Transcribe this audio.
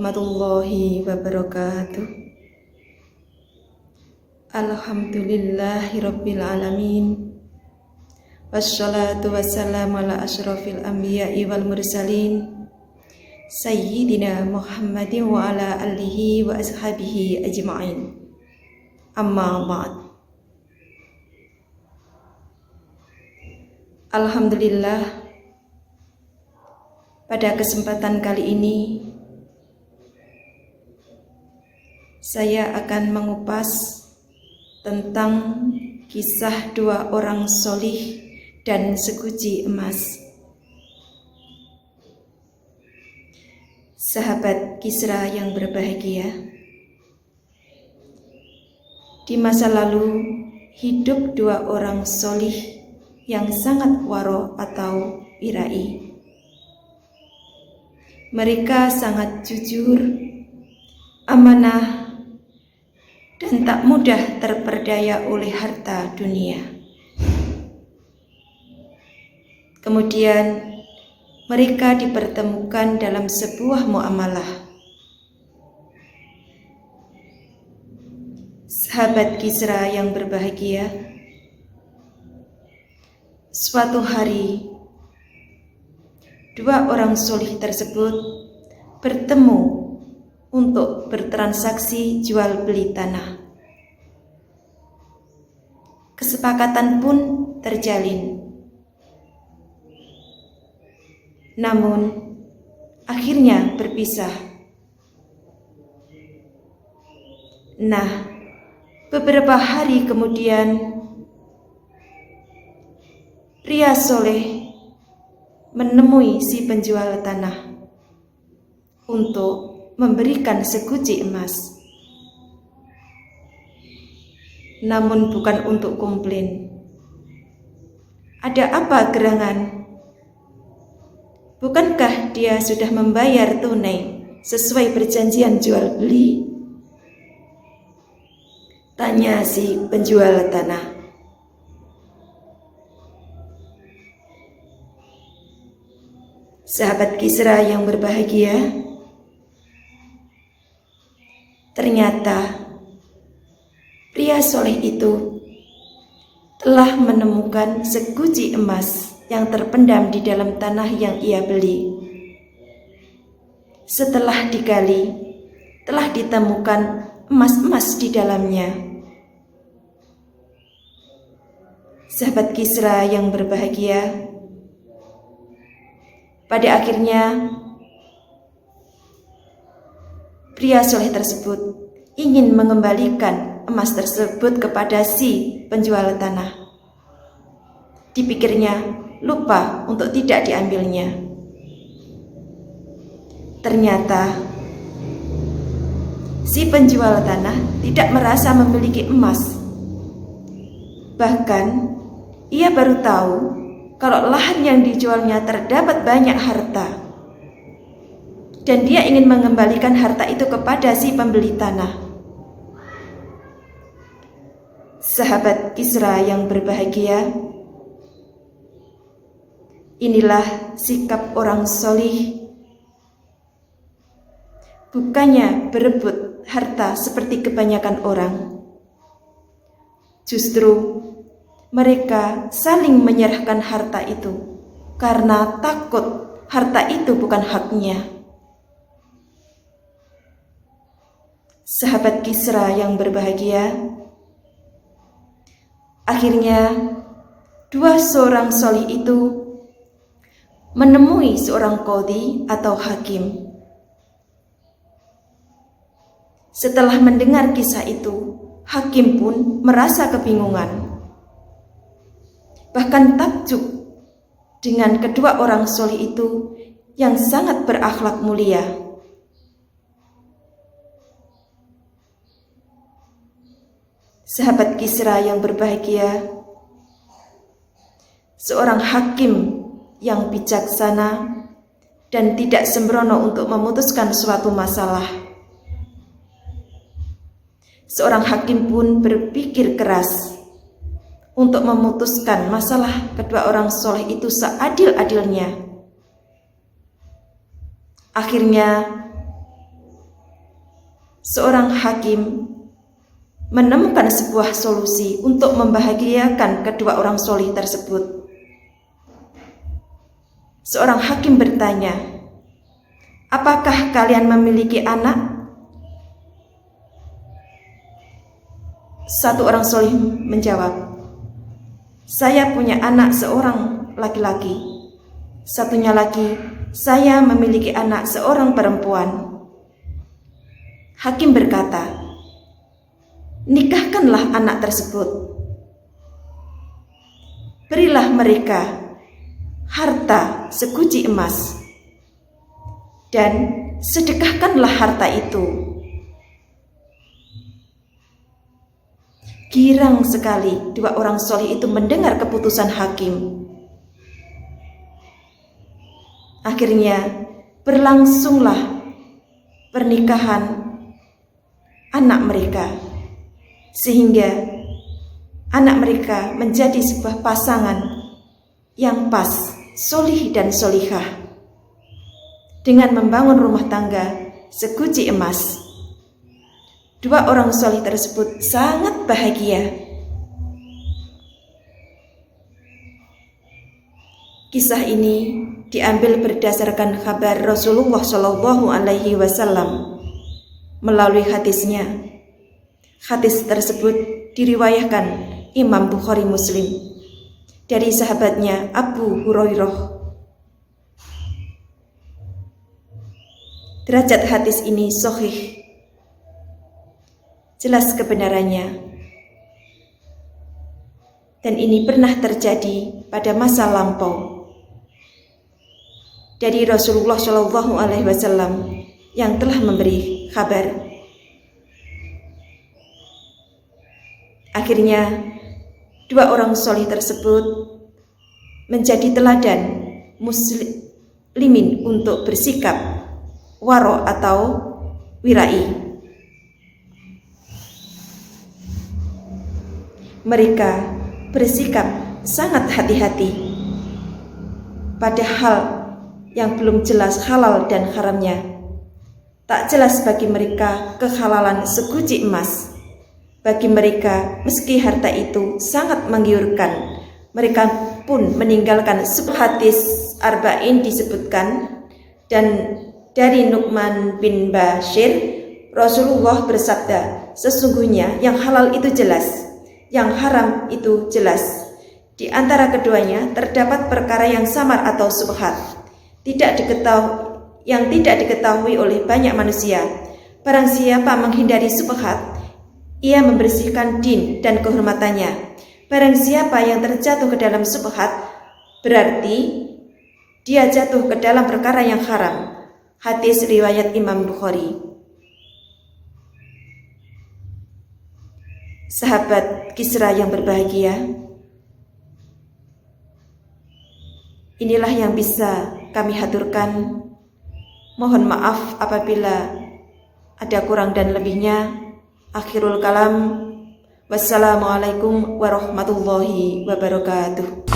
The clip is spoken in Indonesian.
warahmatullahi wabarakatuh. Alhamdulillahirabbil alamin. Wassalatu wassalamu ala asyrafil anbiya'i wal mursalin Sayyidina Muhammadin wa ala alihi wa ashabihi ajma'in. Amma ba'd. Alhamdulillah, pada kesempatan kali ini saya akan mengupas tentang kisah dua orang solih dan seguci emas. Sahabat Kisra yang berbahagia, di masa lalu hidup dua orang solih yang sangat waro atau irai. Mereka sangat jujur, amanah, dan tak mudah terperdaya oleh harta dunia. Kemudian mereka dipertemukan dalam sebuah muamalah. Sahabat Kisra yang berbahagia, suatu hari dua orang solih tersebut bertemu untuk bertransaksi jual beli tanah. Kesepakatan pun terjalin. Namun akhirnya berpisah. Nah, beberapa hari kemudian pria soleh menemui si penjual tanah untuk memberikan seguci emas. Namun bukan untuk komplain. Ada apa gerangan? Bukankah dia sudah membayar tunai sesuai perjanjian jual beli? Tanya si penjual tanah. Sahabat Kisra yang berbahagia, ternyata pria soleh itu telah menemukan seguci emas yang terpendam di dalam tanah yang ia beli. Setelah digali, telah ditemukan emas-emas di dalamnya. Sahabat Kisra yang berbahagia, pada akhirnya pria soleh tersebut ingin mengembalikan emas tersebut kepada si penjual tanah. Dipikirnya lupa untuk tidak diambilnya. Ternyata si penjual tanah tidak merasa memiliki emas. Bahkan ia baru tahu kalau lahan yang dijualnya terdapat banyak harta, dan dia ingin mengembalikan harta itu kepada si pembeli tanah. Sahabat Kisra yang berbahagia, inilah sikap orang solih. Bukannya berebut harta seperti kebanyakan orang, justru mereka saling menyerahkan harta itu karena takut harta itu bukan haknya. Sahabat Kisra yang berbahagia, akhirnya dua seorang solih itu menemui seorang qadhi atau hakim. Setelah mendengar kisah itu, hakim pun merasa kebingungan, bahkan takjub dengan kedua orang solih itu yang sangat berakhlak mulia. Sahabat Kisra yang berbahagia, seorang hakim yang bijaksana dan tidak sembrono untuk memutuskan suatu masalah. Seorang hakim pun berpikir keras untuk memutuskan masalah kedua orang soleh itu seadil-adilnya. Akhirnya seorang hakim menemukan sebuah solusi untuk membahagiakan kedua orang solih tersebut. Seorang hakim bertanya, "Apakah kalian memiliki anak?" Satu orang solih menjawab, "Saya punya anak seorang laki-laki." Satunya lagi, "Saya memiliki anak seorang perempuan." Hakim berkata, "Nikahkanlah anak tersebut. Berilah mereka harta seguci emas dan sedekahkanlah harta itu." Girang sekali dua orang solih itu mendengar keputusan hakim. Akhirnya berlangsunglah pernikahan anak mereka, sehingga anak mereka menjadi sebuah pasangan yang pas, solih dan solihah, dengan membangun rumah tangga seguci emas. Dua orang solih tersebut sangat bahagia. Kisah ini diambil berdasarkan kabar Rasulullah Shallallahu Alaihi Wasallam melalui hadisnya. Hadis tersebut diriwayahkan Imam Bukhari Muslim dari sahabatnya Abu Hurairah. Derajat hadis ini sahih, jelas kebenarannya, dan ini pernah terjadi pada masa lampau dari Rasulullah Shallallahu Alaihi Wasallam yang telah memberi kabar. Akhirnya dua orang solih tersebut menjadi teladan muslimin untuk bersikap waro atau wirai. Mereka bersikap sangat hati-hati pada hal yang belum jelas halal dan haramnya. Tak jelas bagi mereka kehalalan seguci emas. Bagi mereka, meski harta itu sangat menggiurkan, mereka pun meninggalkan. Hadis Arba'in disebutkan, dan dari Nu'man bin Bashir, Rasulullah bersabda, "Sesungguhnya yang halal itu jelas, yang haram itu jelas. Di antara keduanya terdapat perkara yang samar atau subhat, yang tidak diketahui oleh banyak manusia. Barang siapa menghindari subhat, ia membersihkan din dan kehormatannya. Barang siapa yang terjatuh ke dalam subhat, berarti dia jatuh ke dalam perkara yang haram." Hadis riwayat Imam Bukhari. Sahabat Kisra yang berbahagia, inilah yang bisa kami haturkan. Mohon maaf apabila ada kurang dan lebihnya. Akhirul kalam. Wassalamualaikum warahmatullahi wabarakatuh.